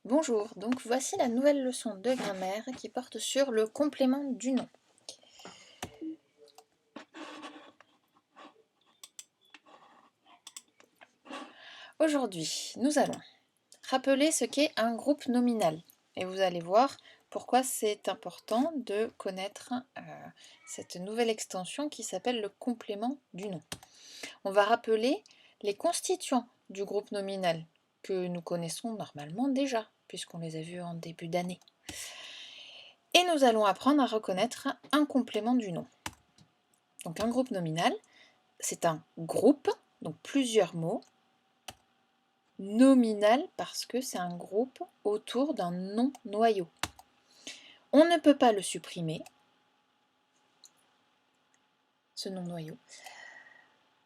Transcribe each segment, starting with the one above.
Bonjour, donc voici la nouvelle leçon de grammaire qui porte sur le complément du nom. Aujourd'hui, nous allons rappeler ce qu'est un groupe nominal. Et vous allez voir pourquoi c'est important de connaître cette nouvelle extension qui s'appelle le complément du nom. On va rappeler les constituants du groupe nominal que nous connaissons normalement déjà, puisqu'on les a vus en début d'année. Et nous allons apprendre à reconnaître un complément du nom. Donc un groupe nominal, c'est un groupe, donc plusieurs mots, nominal parce que c'est un groupe autour d'un nom noyau. On ne peut pas le supprimer, ce nom noyau.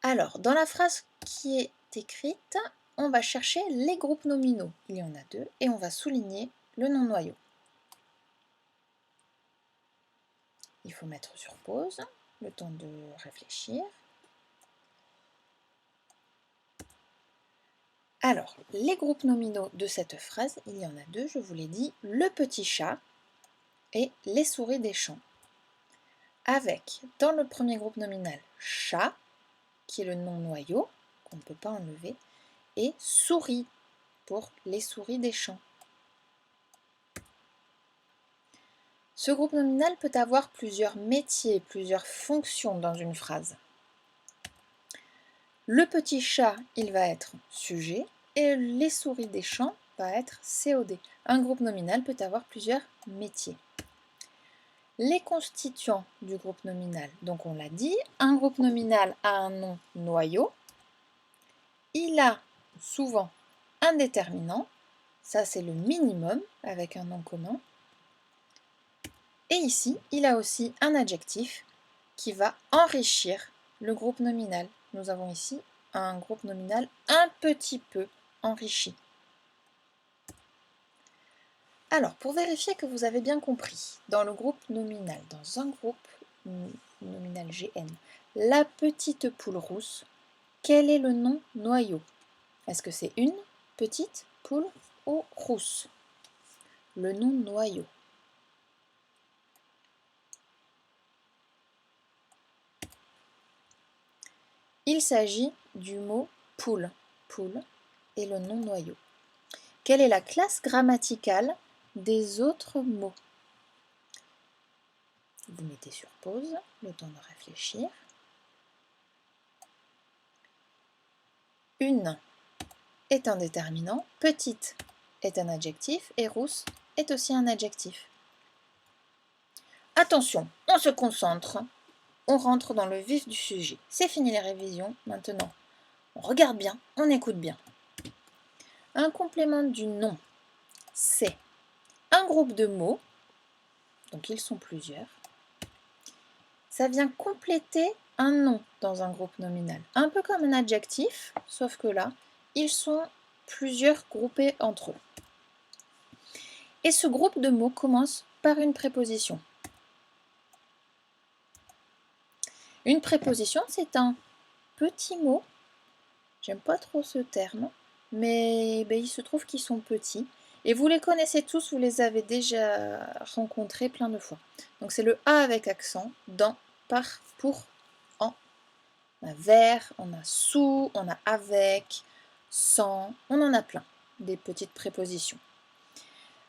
Alors, dans la phrase qui est écrite, on va chercher les groupes nominaux. Il y en a deux et on va souligner le nom noyau. Il faut mettre sur pause, le temps de réfléchir. Alors, les groupes nominaux de cette phrase, il y en a deux, je vous l'ai dit, le petit chat et les souris des champs. Avec, dans le premier groupe nominal, chat, qui est le nom noyau, qu'on ne peut pas enlever, et souris, pour les souris des champs. Ce groupe nominal peut avoir plusieurs métiers, plusieurs fonctions dans une phrase. Le petit chat, il va être sujet, et les souris des champs va être COD. Un groupe nominal peut avoir plusieurs métiers. Les constituants du groupe nominal, donc on l'a dit, un groupe nominal a un nom noyau, il a souvent un déterminant, ça c'est le minimum avec un nom commun, et ici il a aussi un adjectif qui va enrichir le groupe nominal. Nous avons ici un groupe nominal un petit peu enrichi. Alors, pour vérifier que vous avez bien compris, dans le groupe nominal, dans un groupe nominal GN, la petite poule rousse, quel est le nom noyau? Est-ce que c'est une petite poule ou rousse? Le nom noyau. Il s'agit du mot poule. Poule est le nom noyau. Quelle est la classe grammaticale des autres mots? Vous mettez sur pause, le temps de réfléchir. Une est un déterminant, petite est un adjectif et rousse est aussi un adjectif. Attention, on se concentre, on rentre dans le vif du sujet. C'est fini les révisions, maintenant on regarde bien, on écoute bien. Un complément du nom, c'est un groupe de mots, donc ils sont plusieurs. Ça vient compléter un nom dans un groupe nominal, un peu comme un adjectif, sauf que là, ils sont plusieurs groupés entre eux. Et ce groupe de mots commence par une préposition. Une préposition, c'est un petit mot, j'aime pas trop ce terme, mais il se trouve qu'ils sont petits. Et vous les connaissez tous, vous les avez déjà rencontrés plein de fois. Donc c'est le A avec accent, dans, par, pour, en. On a vers, on a sous, on a avec, sans, on en a plein, des petites prépositions.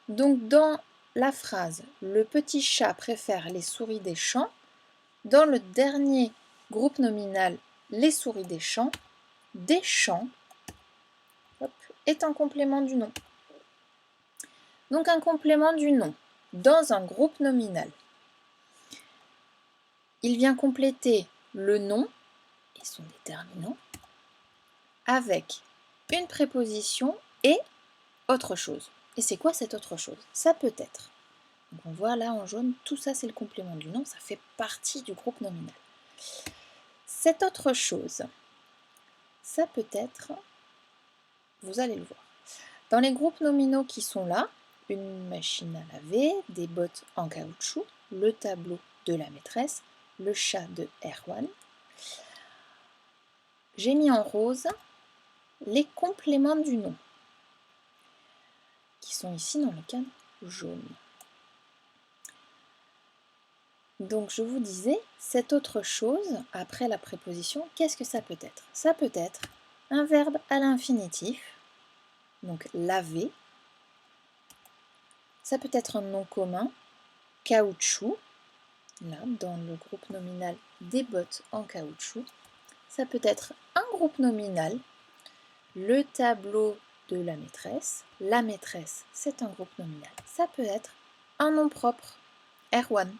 Donc dans la phrase « Le petit chat préfère les souris des champs », dans le dernier groupe nominal « Les souris des champs », est un complément du nom. Donc un complément du nom dans un groupe nominal. Il vient compléter le nom et son déterminant avec une préposition et autre chose. Et c'est quoi cette autre chose? Ça peut être. Donc on voit là en jaune, tout ça c'est le complément du nom, ça fait partie du groupe nominal. Cette autre chose, ça peut être, vous allez le voir, dans les groupes nominaux qui sont là, une machine à laver, des bottes en caoutchouc, le tableau de la maîtresse, le chat de Erwan. J'ai mis en rose les compléments du nom, qui qui sont ici dans le cadre jaune. Donc je vous disais, cette autre chose, après la préposition, qu'est-ce que ça peut être? Ça peut être un verbe à l'infinitif, donc laver. Ça peut être un nom commun, caoutchouc, là, dans le groupe nominal des bottes en caoutchouc. Ça peut être un groupe nominal, le tableau de la maîtresse. La maîtresse, c'est un groupe nominal. Ça peut être un nom propre, Erwan.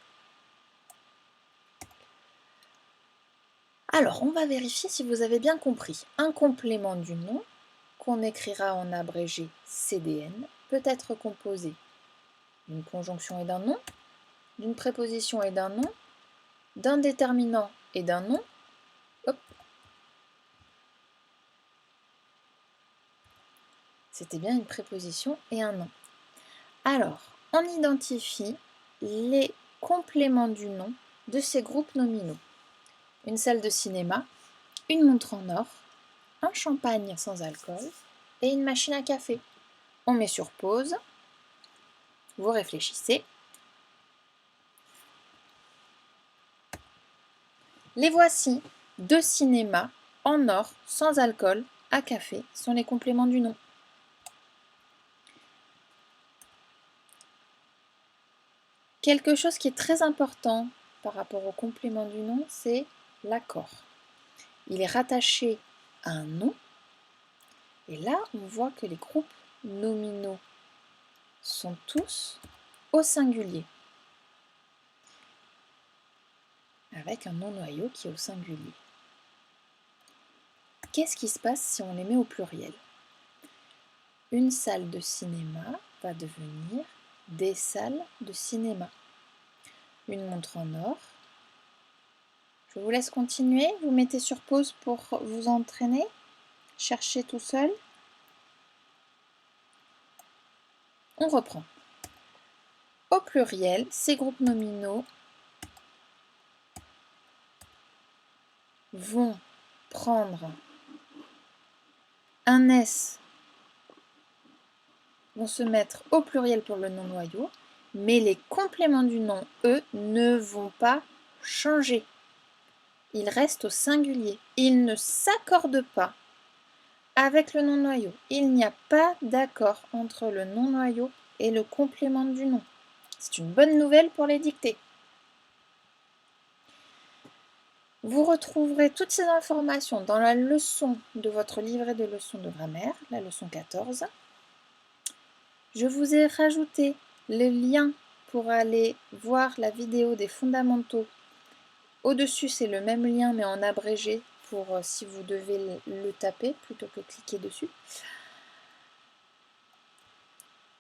Alors, on va vérifier si vous avez bien compris. Un complément du nom, qu'on écrira en abrégé CDN, peut être composé d'une conjonction et d'un nom, d'une préposition et d'un nom, d'un déterminant et d'un nom. Hop. C'était bien une préposition et un nom. Alors, on identifie les compléments du nom de ces groupes nominaux. Une salle de cinéma, une montre en or, un champagne sans alcool et une machine à café. On met sur pause, vous réfléchissez. Les voici, 2 cinémas en or sans alcool à café sont les compléments du nom. Quelque chose qui est très important par rapport au complément du nom, c'est l'accord. Il est rattaché à un nom. Et là, on voit que les groupes nominaux sont tous au singulier, avec un nom noyau qui est au singulier. Qu'est-ce qui se passe si on les met au pluriel? Une salle de cinéma va devenir des salles de cinéma. Une montre en or. Je vous laisse continuer. Vous mettez sur pause pour vous entraîner. Cherchez tout seul. On reprend. Au pluriel, ces groupes nominaux vont prendre un S, vont se mettre au pluriel pour le nom noyau, mais les compléments du nom, eux, ne vont pas changer. Ils restent au singulier. Ils ne s'accordent pas avec le nom noyau. Il n'y a pas d'accord entre le nom noyau et le complément du nom. C'est une bonne nouvelle pour les dictées. Vous retrouverez toutes ces informations dans la leçon de votre livret de leçons de grammaire, la leçon 14. Je vous ai rajouté le lien pour aller voir la vidéo des fondamentaux. Au-dessus, c'est le même lien mais en abrégé pour si vous devez le taper plutôt que cliquer dessus.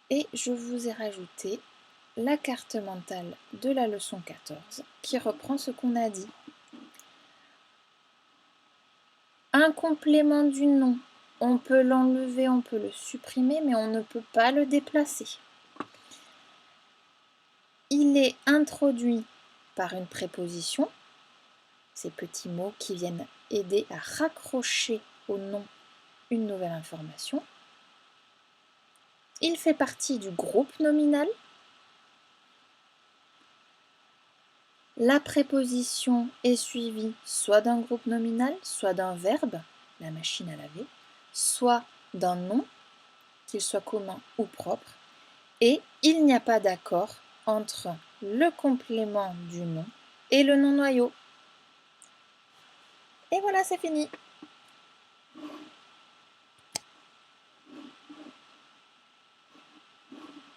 Et je vous ai rajouté la carte mentale de la leçon 14 qui reprend ce qu'on a dit. Un complément du nom, on peut l'enlever, on peut le supprimer, mais on ne peut pas le déplacer. Il est introduit par une préposition, ces petits mots qui viennent aider à raccrocher au nom une nouvelle information. Il fait partie du groupe nominal. La préposition est suivie soit d'un groupe nominal, soit d'un verbe, la machine à laver, soit d'un nom, qu'il soit commun ou propre, et il n'y a pas d'accord entre le complément du nom et le nom noyau. Et voilà, c'est fini.